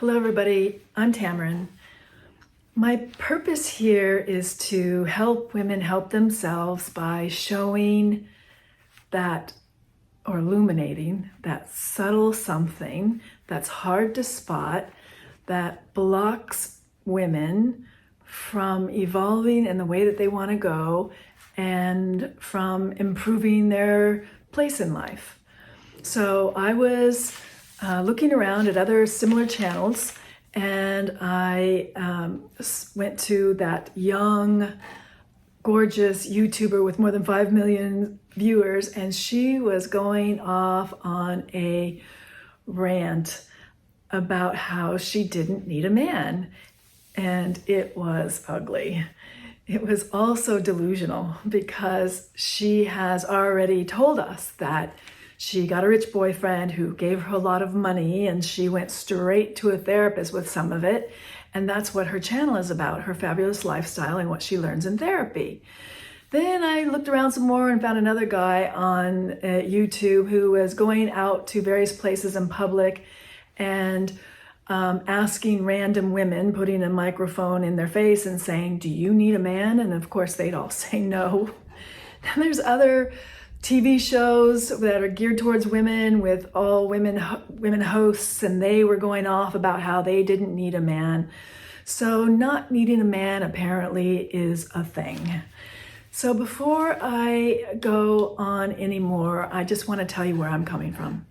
Hello, everybody. I'm Tamarin. My purpose here is to help women help themselves by showing that, or illuminating that subtle something that's hard to spot that blocks women from evolving in the way that they want to go and from improving their place in life. So I was looking around at other similar channels, and I went to that young, gorgeous YouTuber with more than 5 million viewers, and she was going off on a rant about how she didn't need a man, and it was ugly. It was also delusional because she has already told us that she got a rich boyfriend who gave her a lot of money, and she went straight to a therapist with some of it. And that's what her channel is about, her fabulous lifestyle and what she learns in therapy. Then I looked around some more and found another guy on YouTube who was going out to various places in public and asking random women, putting a microphone in their face and saying, "Do you need a man?" And of course, they'd all say no. Then there's other TV shows that are geared towards women with all women hosts, and they were going off about how they didn't need a man. So not needing a man apparently is a thing. So before I go on anymore, I just want to tell you where I'm coming from.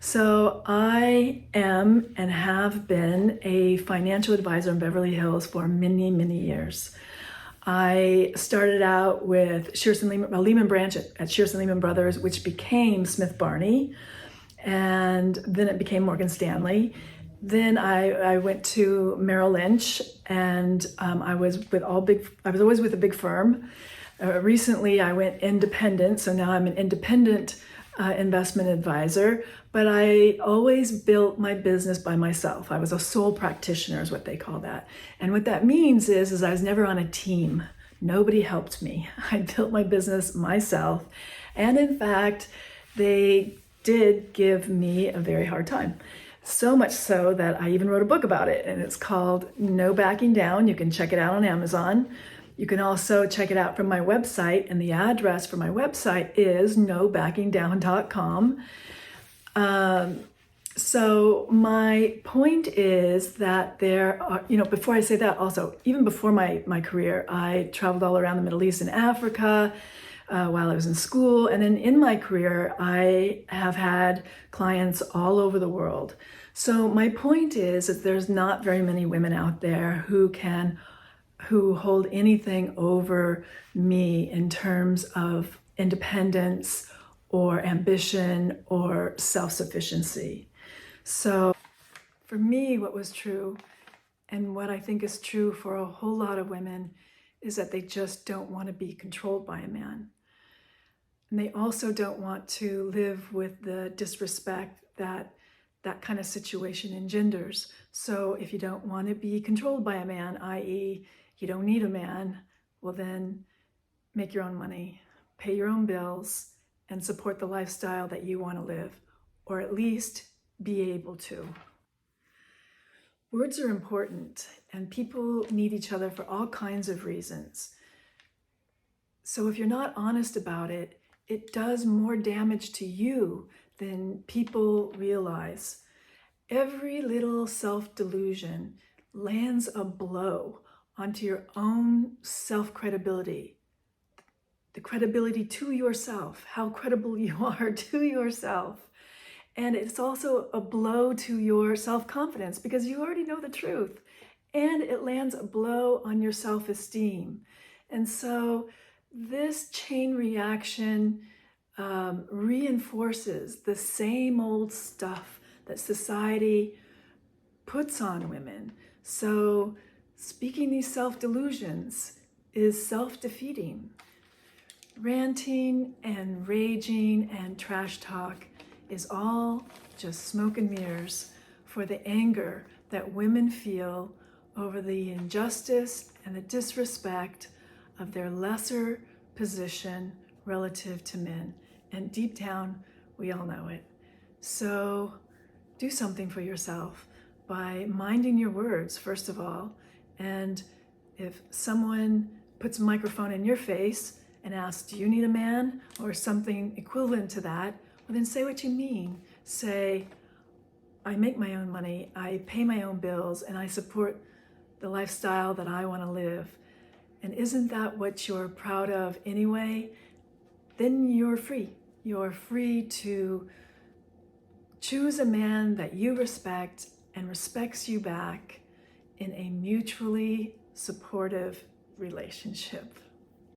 So I am and have been a financial advisor in Beverly Hills for many, many years. I started out with Lehman Branch at Shearson Lehman Brothers, which became Smith Barney, and then it became Morgan Stanley. Then I went to Merrill Lynch, and I was always with a big firm. Recently, I went independent, so now I'm an independent investment advisor, but I always built my business by myself. I was a sole practitioner is what they call that. And what that means is I was never on a team. Nobody helped me. I built my business myself. And in fact, they did give me a very hard time. So much so that I even wrote a book about it, and it's called No Backing Down. You can check it out on Amazon. You can also check it out from my website, and the address for my website is nobackingdown.com. So my point is that there are, before I say that also, even before my career, I traveled all around the Middle East and Africa while I was in school. And then in my career, I have had clients all over the world. So my point is that there's not very many women out there who hold anything over me in terms of independence or ambition or self-sufficiency. So for me, what was true and what I think is true for a whole lot of women is that they just don't want to be controlled by a man. And they also don't want to live with the disrespect that kind of situation engenders. So if you don't want to be controlled by a man, i.e., you don't need a man, well then make your own money, pay your own bills, and support the lifestyle that you want to live, or at least be able to. Words are important, and people need each other for all kinds of reasons. So if you're not honest about it, it does more damage to you than people realize. Every little self-delusion lands a blow onto your own self-credibility, the credibility to yourself, how credible you are to yourself. And it's also a blow to your self-confidence because you already know the truth. And it lands a blow on your self-esteem. And so this chain reaction reinforces the same old stuff that society puts on women. So speaking these self-delusions is self-defeating. Ranting and raging and trash talk is all just smoke and mirrors for the anger that women feel over the injustice and the disrespect of their lesser position relative to men. And deep down, we all know it. So do something for yourself. by minding your words, first of all. And if someone puts a microphone in your face and asks, do you need a man, or something equivalent to that, well, then say what you mean. Say, I make my own money, I pay my own bills, and I support the lifestyle that I want to live. And isn't that what you're proud of anyway? Then you're free. You're free to choose a man that you respect and respects you back in a mutually supportive relationship.